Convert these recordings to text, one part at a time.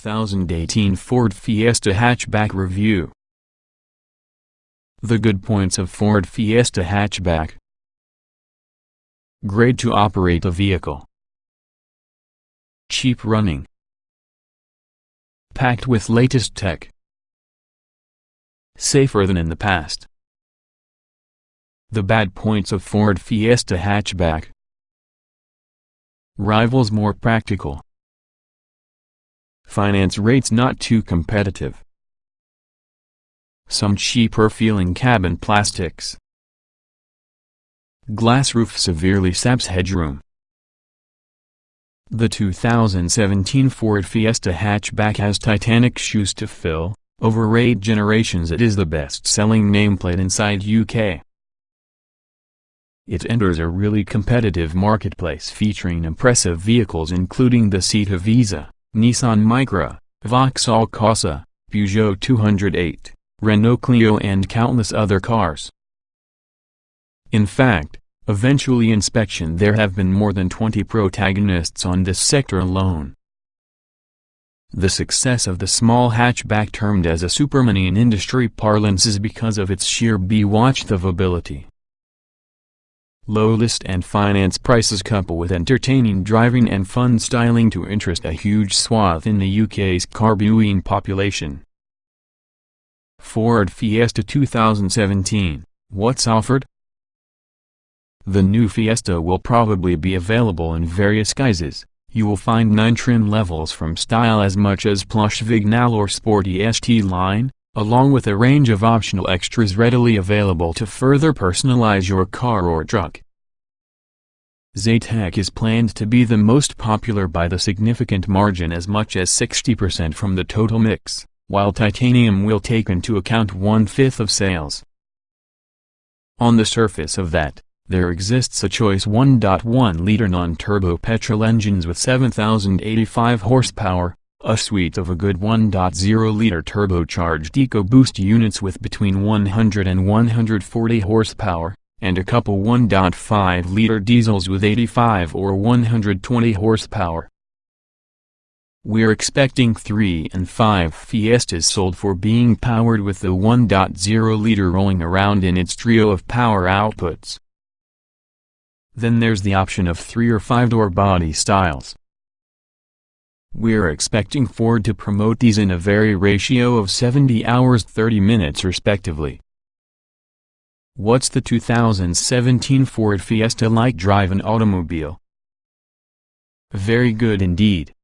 2018 Ford Fiesta Hatchback Review. The good points of Ford Fiesta Hatchback. Great to operate a vehicle. Cheap running. Packed with latest tech. Safer than in the past. The bad points of Ford Fiesta Hatchback. Rivals more practical. Finance rates not too competitive. Some cheaper feeling cabin plastics. Glass roof severely saps headroom. The 2017 Ford Fiesta Hatchback has Titanic shoes to fill. Over 8 generations it is the best-selling nameplate inside UK. It enters a really competitive marketplace featuring impressive vehicles including the Seat Visa, Nissan Micra, Vauxhall Corsa, Peugeot 208, Renault Clio and countless other cars. In fact, eventually inspection there have been more than 20 protagonists on this sector alone. The success of the small hatchback termed as a supermini in industry parlance is because of its sheer bewatch-of ability. Low list and finance prices coupled with entertaining driving and fun styling to interest a huge swath in the UK's car-viewing population. Ford Fiesta 2017, what's offered? The new Fiesta will probably be available in various guises. You will find 9 trim levels from style as much as plush Vignale or sporty ST line, along with a range of optional extras readily available to further personalize your car or truck. Zetec is planned to be the most popular by the significant margin as much as 60% from the total mix, while titanium will take into account 1/5 of sales. On the surface of that, there exists a choice 1.1-liter non-turbo petrol engines with 7,085 horsepower, a suite of a good 1.0-liter turbocharged EcoBoost units with between 100 and 140 horsepower, and a couple 1.5-liter diesels with 85 or 120 horsepower. We're expecting 3 and 5 Fiestas sold for being powered with the 1.0-liter rolling around in its trio of power outputs. Then there's the option of 3 or 5-door body styles. We're expecting Ford to promote these in a very ratio of 70 hours 30 minutes respectively. What's the 2017 Ford Fiesta like drive an automobile? Very good indeed.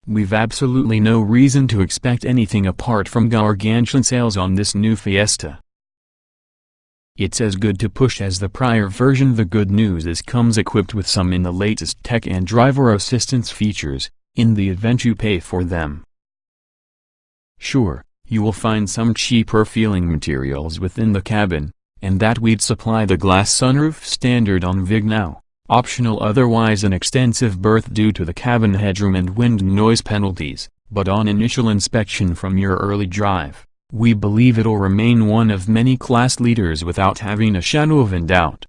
We've absolutely no reason to expect anything apart from gargantuan sales on this new Fiesta. It's as good to push as the prior version. The good news is comes equipped with some in the latest tech and driver assistance features, in the event you pay for them. Sure, you will find some cheaper feeling materials within the cabin, and that we'd supply the glass sunroof standard on Vignale, optional otherwise an extensive berth due to the cabin headroom and wind noise penalties, but on initial inspection from your early drive, we believe it'll remain one of many class leaders without having a shadow of a doubt.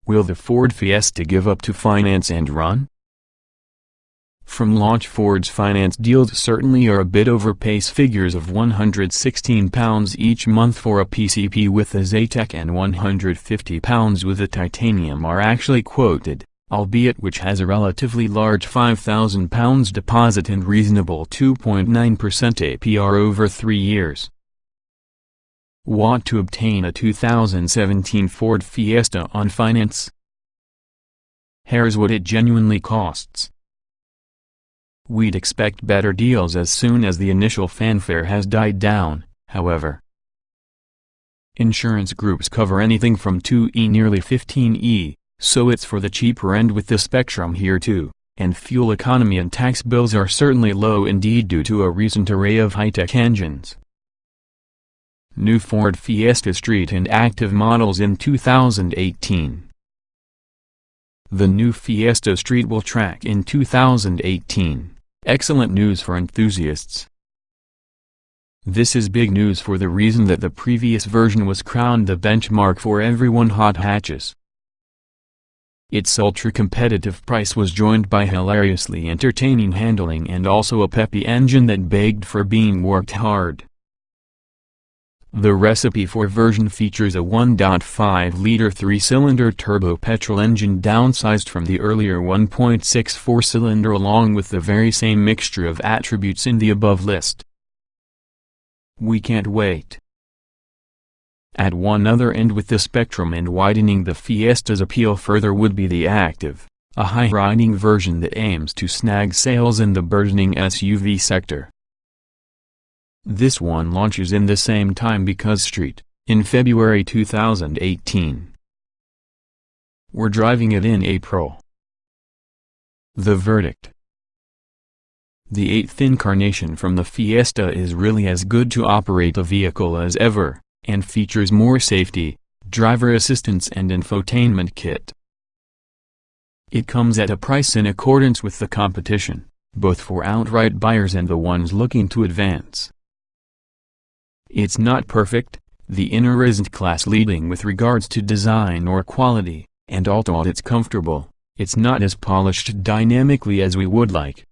Will the Ford Fiesta give up to finance and run? From launch Ford's finance deals certainly are a bit overpace. Figures of £116 each month for a PCP with a Zetec and £150 with a titanium are actually quoted, albeit which has a relatively large £5,000 deposit and reasonable 2.9% APR over 3 years. Want to obtain a 2017 Ford Fiesta on finance? Here's what it genuinely costs. We'd expect better deals as soon as the initial fanfare has died down, however. Insurance groups cover anything from 2E nearly 15E, so it's for the cheaper end with the spectrum here too, and fuel economy and tax bills are certainly low indeed due to a recent array of high-tech engines. New Ford Fiesta Street and Active models in 2018. The new Fiesta Street will track in 2018. Excellent news for enthusiasts. This is big news for the reason that the previous version was crowned the benchmark for everyone hot hatches. Its ultra-competitive price was joined by hilariously entertaining handling and also a peppy engine that begged for being worked hard. The Recipe 4 version features a 1.5-liter 3-cylinder turbo petrol engine downsized from the earlier 1.64-cylinder along with the very same mixture of attributes in the above list. We can't wait. At one other end with the spectrum and widening the Fiesta's appeal further would be the Active, a high-riding version that aims to snag sales in the burgeoning SUV sector. This one launches in the same time because Street, in February 2018. We're driving it in April. The verdict. The 8th incarnation from the Fiesta is really as good to operate a vehicle as ever, and features more safety, driver assistance and infotainment kit. It comes at a price in accordance with the competition, both for outright buyers and the ones looking to advance. It's not perfect, the inner isn't class-leading with regards to design or quality, and although it's comfortable, it's not as polished dynamically as we would like.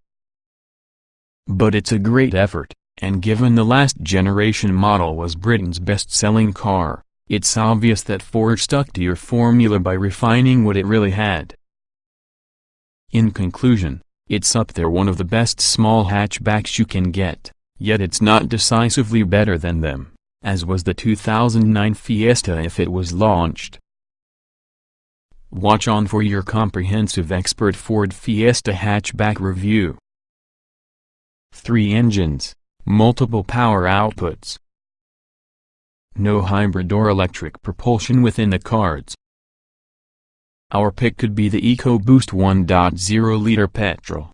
But it's a great effort. And given the last generation model was Britain's best-selling car, it's obvious that Ford stuck to your formula by refining what it really had. In conclusion, it's up there one of the best small hatchbacks you can get, yet it's not decisively better than them, as was the 2009 Fiesta if it was launched. Watch on for your comprehensive expert Ford Fiesta hatchback review. 3 engines. Multiple power outputs. No hybrid or electric propulsion within the cards. Our pick could be the EcoBoost 1.0-liter petrol.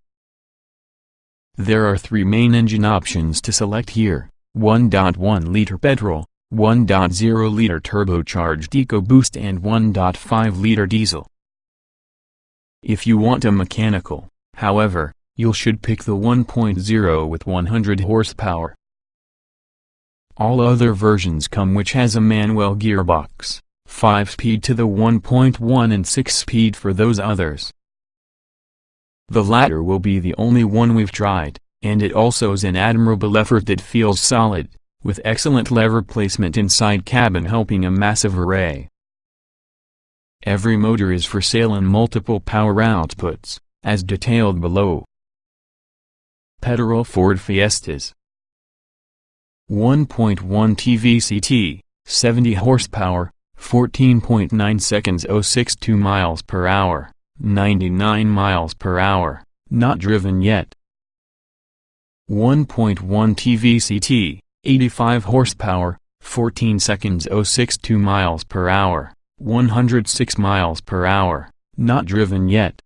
There are 3 main engine options to select here: 1.1-liter petrol, 1.0-liter turbocharged EcoBoost and 1.5-liter diesel. If you want a mechanical, however, you should pick the 1.0 with 100 horsepower. All other versions come which has a manual gearbox, 5-speed to the 1.1 and 6-speed for those others. The latter will be the only one we've tried, and it also is an admirable effort that feels solid, with excellent lever placement inside cabin helping a massive array. Every motor is for sale in multiple power outputs, as detailed below. Petrol Ford Fiestas 1.1 TVCT, 70 horsepower, 14.9 seconds 062 miles per hour, 99 miles per hour, not driven yet. 1.1 TVCT, 85 horsepower, 14 seconds 062 miles per hour, 106 miles per hour, not driven yet.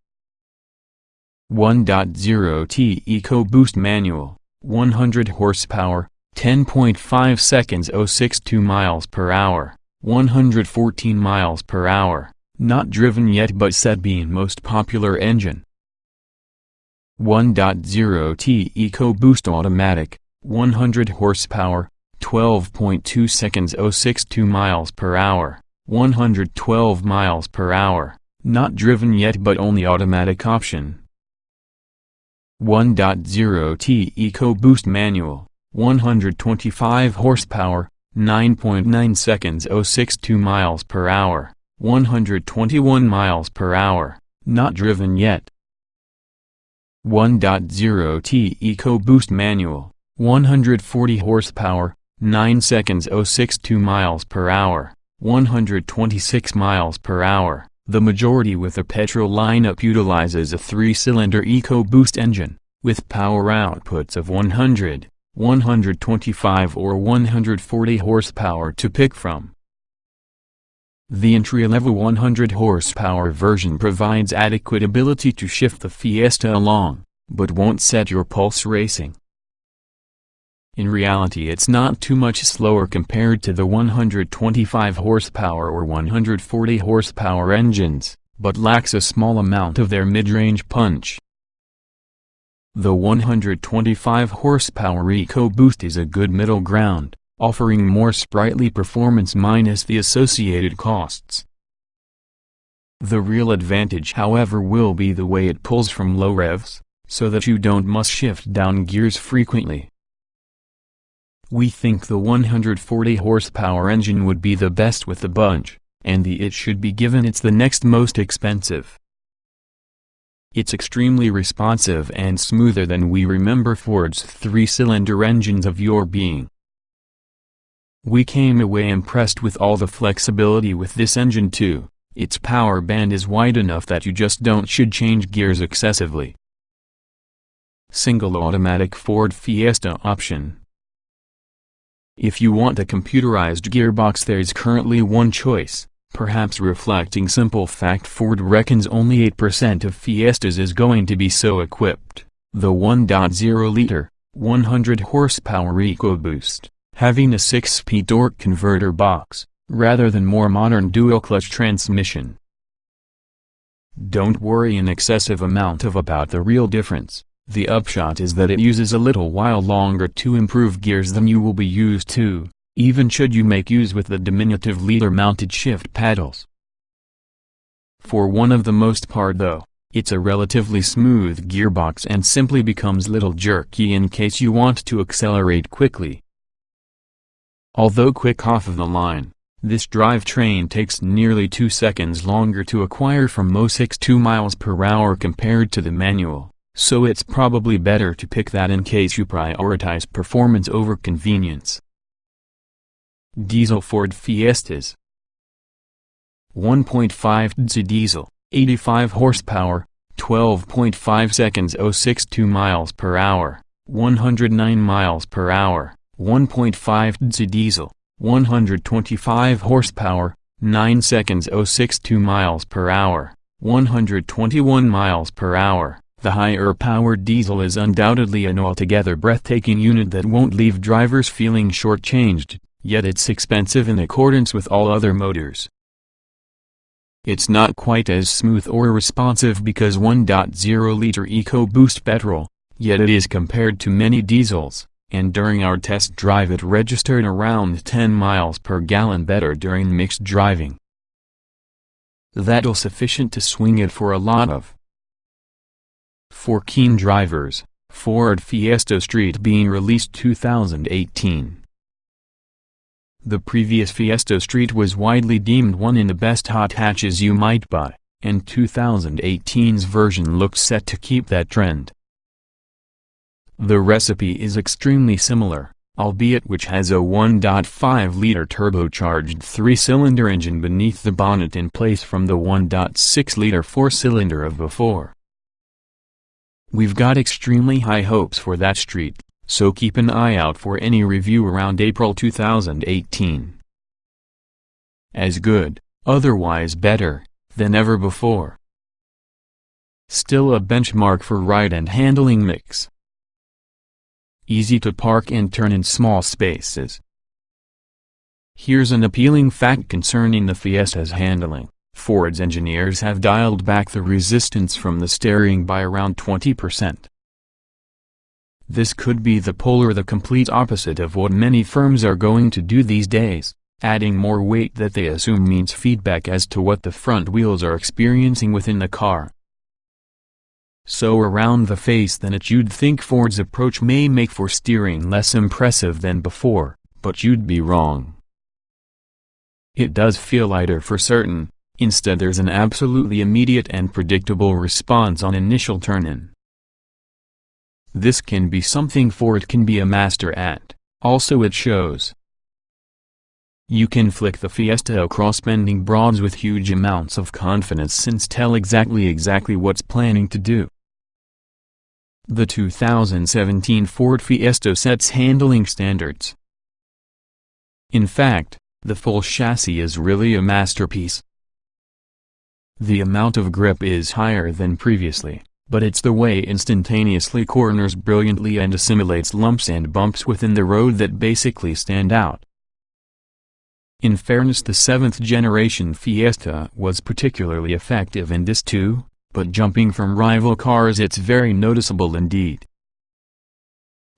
1.0T EcoBoost manual, 100 horsepower, 10.5 seconds 062 miles per hour, 114 miles per hour, not driven yet but said being most popular engine. 1.0T EcoBoost automatic, 100 horsepower, 12.2 seconds 062 miles per hour, 112 miles per hour, not driven yet but only automatic option. 1.0T EcoBoost manual, 125 horsepower, 9.9 seconds 062 miles per hour, 121 miles per hour, not driven yet. 1.0T EcoBoost manual, 140 horsepower, 9 seconds 062 miles per hour, 126 miles per hour. The majority with the petrol lineup utilizes a 3-cylinder EcoBoost engine, with power outputs of 100, 125 or 140 horsepower to pick from. The entry-level 100 horsepower version provides adequate ability to shift the Fiesta along, but won't set your pulse racing. In reality it's not too much slower compared to the 125 horsepower or 140 horsepower engines, but lacks a small amount of their mid-range punch. The 125 horsepower EcoBoost is a good middle ground, offering more sprightly performance minus the associated costs. The real advantage however will be the way it pulls from low revs, so that you don't must shift down gears frequently. We think the 140 horsepower engine would be the best with the bunch, and it should be given it's the next most expensive. It's extremely responsive and smoother than we remember Ford's 3-cylinder engines of yore being. We came away impressed with all the flexibility with this engine too. Its power band is wide enough that you just should change gears excessively. Single automatic Ford Fiesta option. If you want a computerized gearbox, there's currently one choice, perhaps reflecting simple fact Ford reckons only 8% of Fiestas is going to be so equipped. The 1.0-liter, 100 horsepower EcoBoost, having a 6-speed torque converter box, rather than more modern dual-clutch transmission. Don't worry an excessive amount about the real difference. The upshot is that it uses a little while longer to improve gears than you will be used to, even should you make use with the diminutive leader-mounted shift paddles. For one of the most part though, it's a relatively smooth gearbox and simply becomes little jerky in case you want to accelerate quickly. Although quick off of the line, this drivetrain takes nearly 2 seconds longer to acquire from most 62 miles per hour compared to the manual. So it's probably better to pick that in case you prioritize performance over convenience. Diesel Ford Fiestas. 1.5 diesel, 85 horsepower, 12.5 seconds 062 miles per hour, 109 miles per hour, 1.5 diesel, 125 horsepower, 9 seconds 062 miles per hour, 121 miles per hour. The higher-powered diesel is undoubtedly an altogether breathtaking unit that won't leave drivers feeling shortchanged, yet it's expensive in accordance with all other motors. It's not quite as smooth or responsive because 1.0-liter EcoBoost petrol, yet it is compared to many diesels, and during our test drive it registered around 10 miles per gallon better during mixed driving. That'll sufficient to swing it for a lot of. For keen drivers, Ford Fiesta Street being released 2018. The previous Fiesta Street was widely deemed one in the best hot hatches you might buy, and 2018's version looks set to keep that trend. The recipe is extremely similar, albeit which has a 1.5-liter turbocharged 3-cylinder engine beneath the bonnet in place from the 1.6-liter 4-cylinder of before. We've got extremely high hopes for that street, so keep an eye out for any review around April 2018. As good, otherwise better, than ever before. Still a benchmark for ride and handling mix. Easy to park and turn in small spaces. Here's an appealing fact concerning the Fiesta's handling. Ford's engineers have dialed back the resistance from the steering by around 20%. This could be the complete opposite of what many firms are going to do these days, adding more weight that they assume means feedback as to what the front wheels are experiencing within the car. So around the face than you'd think Ford's approach may make for steering less impressive than before, but you'd be wrong. It does feel lighter for certain. Instead there's an absolutely immediate and predictable response on initial turn-in. This can be something Ford can be a master at, also it shows. You can flick the Fiesta across bending broads with huge amounts of confidence since tell exactly what's planning to do. The 2017 Ford Fiesta sets handling standards. In fact, the full chassis is really a masterpiece. The amount of grip is higher than previously, but it's the way it instantaneously corners brilliantly and assimilates lumps and bumps within the road that basically stand out. In fairness, the 7th generation Fiesta was particularly effective in this too, but jumping from rival cars it's very noticeable indeed.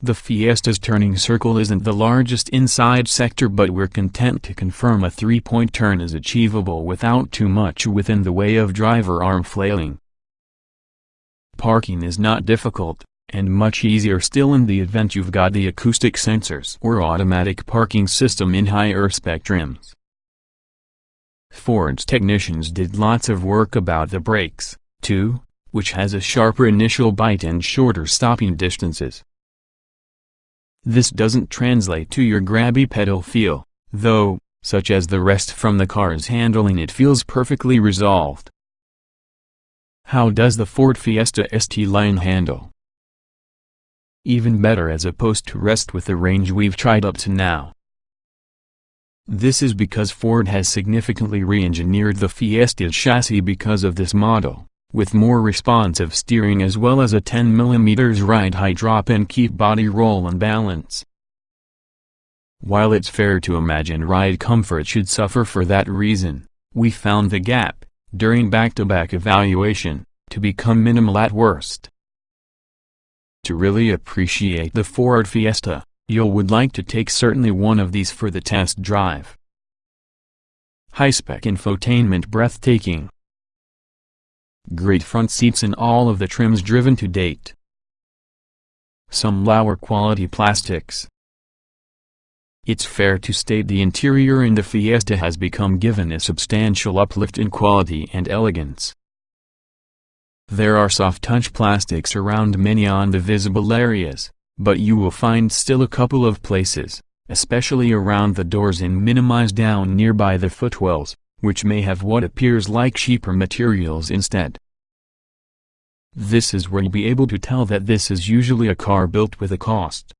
The Fiesta's turning circle isn't the largest inside sector, but we're content to confirm a 3-point turn is achievable without too much within the way of driver arm flailing. Parking is not difficult, and much easier still in the event you've got the acoustic sensors or automatic parking system in higher spec trims. Ford's technicians did lots of work about the brakes, too, which has a sharper initial bite and shorter stopping distances. This doesn't translate to your grabby pedal feel, though, such as the rest from the car's handling, it feels perfectly resolved. How does the Ford Fiesta ST line handle? Even better as opposed to rest with the range we've tried up to now. This is because Ford has significantly re-engineered the Fiesta's chassis because of this model, with more responsive steering as well as a 10mm ride height drop and keep body roll and balance. While it's fair to imagine ride comfort should suffer for that reason, we found the gap, during back-to-back evaluation, to become minimal at worst. To really appreciate the Ford Fiesta, you would like to take certainly one of these for the test drive. High-spec infotainment breathtaking. Great front seats in all of the trims driven to date. Some lower quality plastics. It's fair to state the interior in the Fiesta has become given a substantial uplift in quality and elegance. There are soft-touch plastics around many on the visible areas, but you will find still a couple of places, especially around the doors and minimized down nearby the footwells, which may have what appears like cheaper materials instead. This is where you'll be able to tell that this is usually a car built with a cost.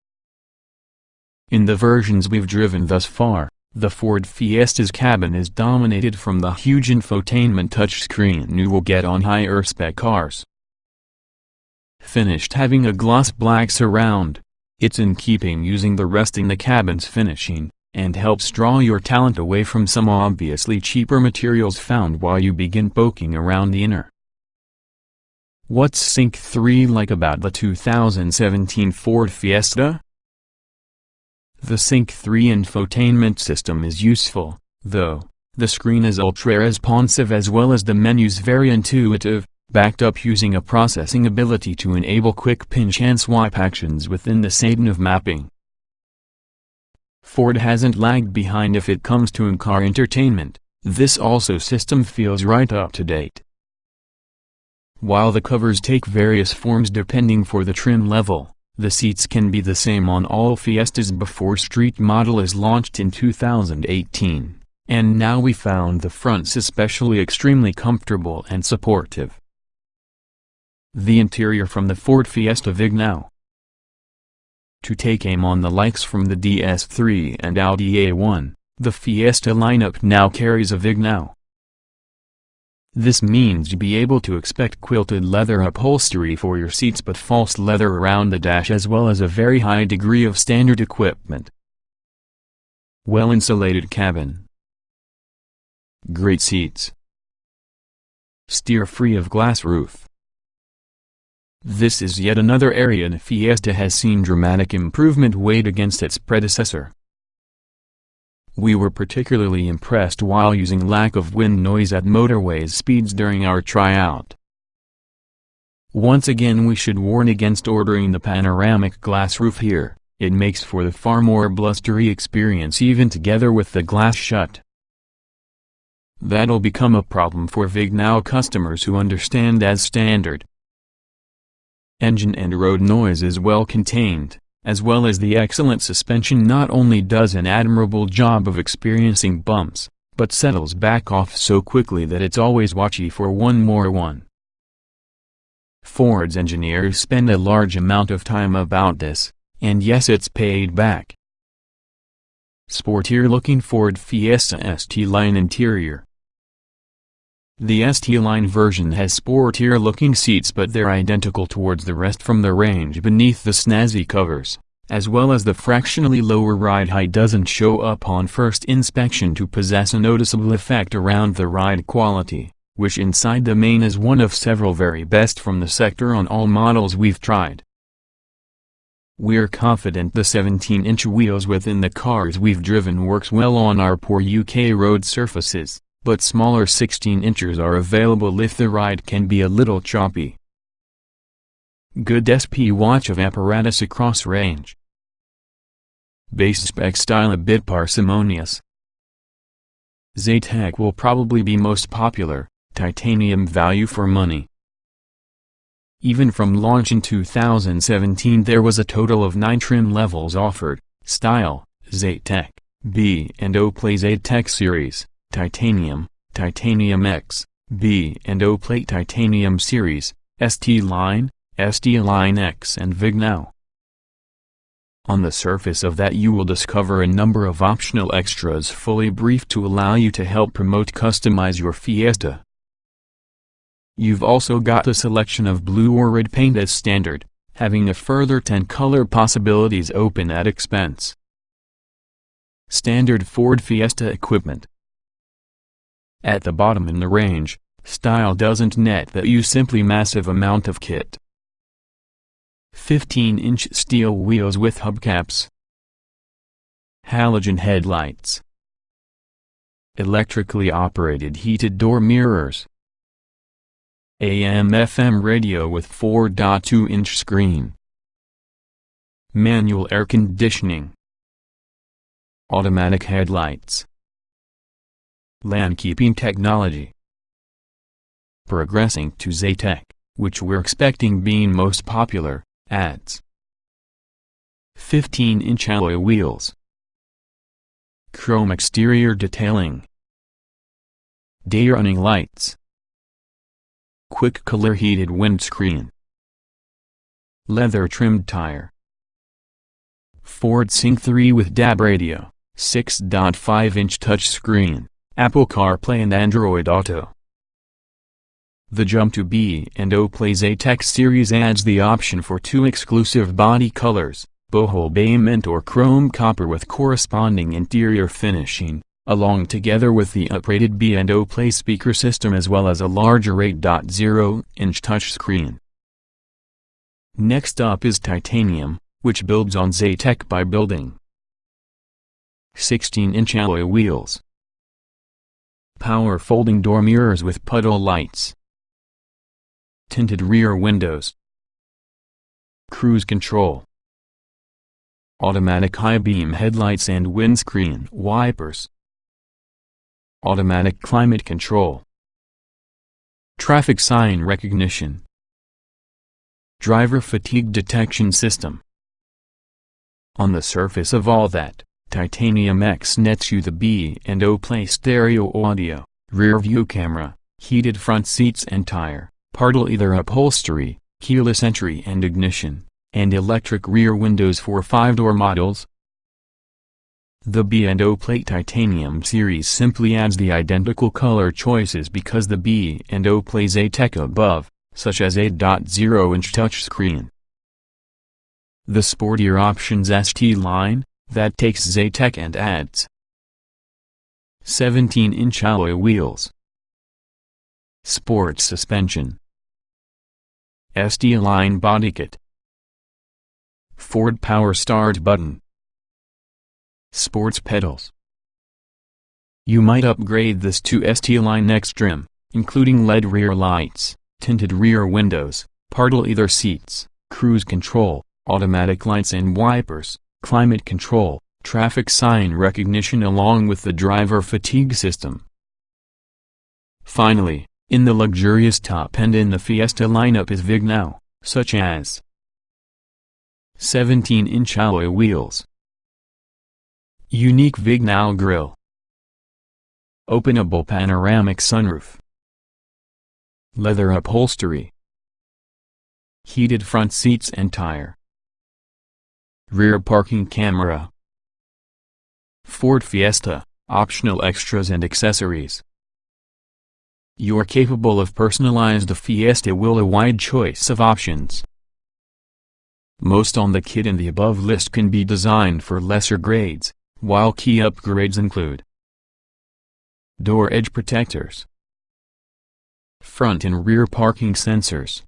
In the versions we've driven thus far, the Ford Fiesta's cabin is dominated from the huge infotainment touchscreen you will get on higher spec cars. Finished having a gloss black surround, it's in keeping using the rest in the cabin's finishing, and helps draw your talent away from some obviously cheaper materials found while you begin poking around the inner. What's Sync 3 like about the 2017 Ford Fiesta? The Sync 3 infotainment system is useful, though. The screen is ultra-responsive as well as the menus very intuitive, backed up using a processing ability to enable quick pinch and swipe actions within the same of mapping. Ford hasn't lagged behind if it comes to in-car entertainment. This also system feels right up to date. While the covers take various forms depending for the trim level, the seats can be the same on all Fiestas before street model is launched in 2018, and now we found the fronts especially extremely comfortable and supportive. The interior from the Ford Fiesta VIN now. To take aim on the likes from the DS3 and Audi A1, the Fiesta lineup now carries a VIN now. This means you'll be able to expect quilted leather upholstery for your seats but false leather around the dash as well as a very high degree of standard equipment. Well-insulated cabin. Great seats. Steer free of glass roof. This is yet another area the Fiesta has seen dramatic improvement weighed against its predecessor. We were particularly impressed while using lack of wind noise at motorways speeds during our tryout. Once again we should warn against ordering the panoramic glass roof here, it makes for the far more blustery experience even together with the glass shut. That'll become a problem for VIN now customers who understand as standard. Engine and road noise is well contained, as well as the excellent suspension not only does an admirable job of experiencing bumps, but settles back off so quickly that it's always watchy for one more one. Ford's engineers spend a large amount of time about this, and yes, it's paid back. Sportier-looking Ford Fiesta ST-Line interior. The ST-Line version has sportier-looking seats but they're identical towards the rest from the range beneath the snazzy covers, as well as the fractionally lower ride height doesn't show up on first inspection to possess a noticeable effect around the ride quality, which inside the main is one of several very best from the sector on all models we've tried. We're confident the 17-inch wheels within the cars we've driven works well on our poor UK road surfaces, but smaller 16-inchers are available if the ride can be a little choppy. Good SP watch of apparatus across range. Base spec style a bit parsimonious. Zetec will probably be most popular, titanium value for money. Even from launch in 2017 there was a total of 9 trim levels offered: Style, Zetec, B&O Play Zetec Series, Titanium, Titanium X, B&O Plate Titanium Series, ST Line, ST Line X and Vignal. On the surface of that you will discover a number of optional extras fully briefed to allow you to help customize your Fiesta. You've also got a selection of blue or red paint as standard, having a further 10 color possibilities open at expense. Standard Ford Fiesta equipment. At the bottom in the range, style doesn't net that you simply massive amount of kit. 15-inch steel wheels with hubcaps. Halogen headlights. Electrically operated heated door mirrors. AM/FM radio with 4.2-inch screen. Manual air conditioning. Automatic headlights. Lane keeping technology. Progressing to Zetec, which we're expecting being most popular, adds 15-inch alloy wheels. Chrome exterior detailing. Day running lights. Quick color heated windscreen. Leather trimmed tire. Ford Sync 3 with DAB radio, 6.5-inch touchscreen, Apple CarPlay and Android Auto. The jump to B&O Play Zetec series adds the option for 2 exclusive body colors, boho bay mint or chrome copper with corresponding interior finishing, along together with the uprated B&O Play speaker system as well as a larger 8.0-inch touchscreen. Next up is titanium, which builds on Zetec by building 16-inch alloy wheels. Power folding door mirrors with puddle lights. Tinted rear windows. Cruise control. Automatic high beam headlights and windscreen wipers. Automatic climate control. Traffic sign recognition. Driver fatigue detection system. On the surface of all that, Titanium X nets you the B&O Play stereo audio, rear view camera, heated front seats and tire, part leather upholstery, keyless entry and ignition, and electric rear windows for 5-door models. The B&O Plate Titanium series simply adds the identical color choices because the B&O Play Zetec above, such as 8.0-inch touchscreen. The sportier options ST Line, that takes Zetec and adds 17-inch alloy wheels. Sports suspension. ST Line body kit. Ford power start button. Sports pedals. You might upgrade this to ST Line X trim, including LED rear lights, tinted rear windows, part leather seats, cruise control, automatic lights and wipers, climate control, traffic sign recognition along with the driver fatigue system. Finally, in the luxurious top end in the Fiesta lineup is Vignal, such as 17-inch alloy wheels. Unique Vignal grille. Openable panoramic sunroof. Leather upholstery. Heated front seats and tire. Rear parking camera. Ford Fiesta, optional extras and accessories. You're capable of personalized Fiesta with a wide choice of options. Most on the kit in the above list can be designed for lesser grades, while key upgrades include door edge protectors, front and rear parking sensors,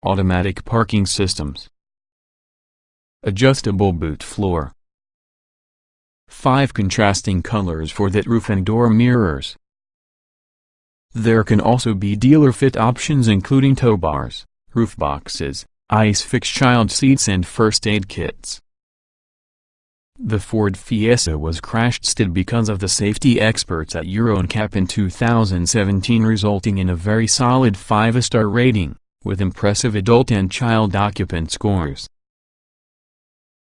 automatic parking systems, Adjustable boot floor. 5 contrasting colors for that roof and door mirrors. There can also be dealer-fit options including tow bars, roof boxes, ice-fix child seats and first aid kits. The Ford Fiesta was crash-tested because of the safety experts at Euro NCAP in 2017, resulting in a very solid 5-star rating, with impressive adult and child occupant scores.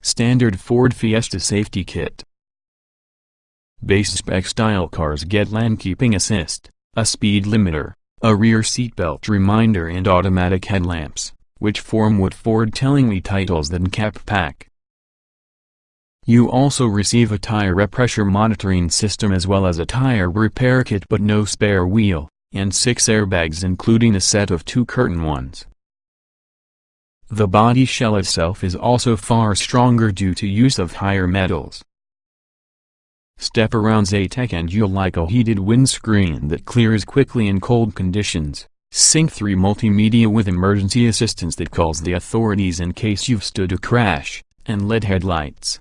Standard Ford Fiesta Safety Kit. Base spec style cars get lane keeping assist, a speed limiter, a rear seatbelt reminder and automatic headlamps, which form what Ford tellingly titles the NCAP pack. You also receive a tire pressure monitoring system as well as a tire repair kit but no spare wheel, and 6 airbags including a set of 2 curtain ones. The body shell itself is also far stronger due to use of higher metals. Step-around ATEC and you'll like a heated windscreen that clears quickly in cold conditions. Sync 3 multimedia with emergency assistance that calls the authorities in case you've stood a crash, and LED headlights.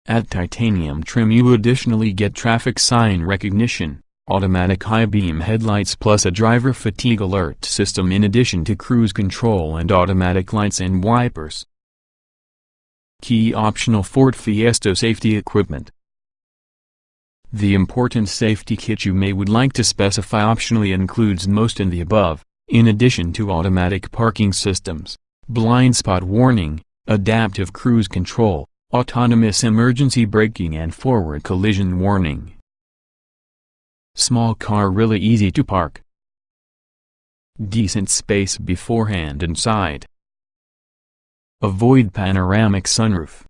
At titanium trim you additionally get traffic sign recognition, automatic high beam headlights plus a driver fatigue alert system in addition to cruise control and automatic lights and wipers. Key optional Ford Fiesta safety equipment. The important safety kit you would like to specify optionally includes most in the above, in addition to automatic parking systems, blind spot warning, adaptive cruise control, autonomous emergency braking and forward collision warning. Small car really easy to park. Decent space beforehand and side. Avoid panoramic sunroof.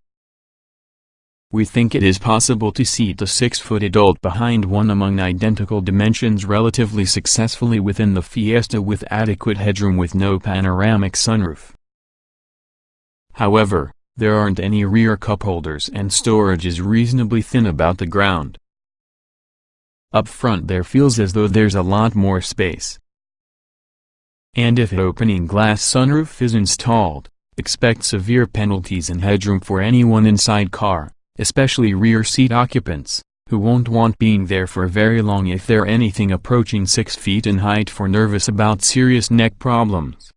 We think it is possible to seat a 6-foot adult behind one among identical dimensions relatively successfully within the Fiesta with adequate headroom with no panoramic sunroof. However, there aren't any rear cup holders and storage is reasonably thin about the ground. Up front there feels as though there's a lot more space. And if an opening glass sunroof is installed, expect severe penalties in headroom for anyone inside car, especially rear seat occupants, who won't want being there for very long if they're anything approaching 6 feet in height for nervous about serious neck problems.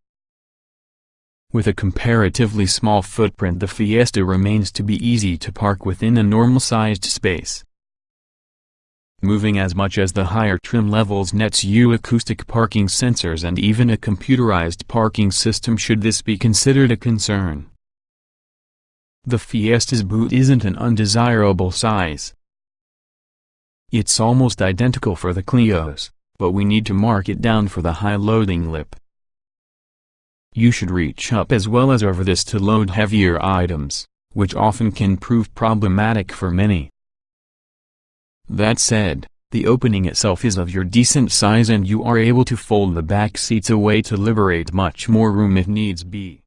With a comparatively small footprint the Fiesta remains to be easy to park within a normal-sized space. Moving as much as the higher trim levels nets you acoustic parking sensors and even a computerized parking system should this be considered a concern. The Fiesta's boot isn't an undesirable size. It's almost identical for the Clio's, but we need to mark it down for the high loading lip. You should reach up as well as over this to load heavier items, which often can prove problematic for many. That said, the opening itself is of your decent size and you are able to fold the back seats away to liberate much more room if needs be.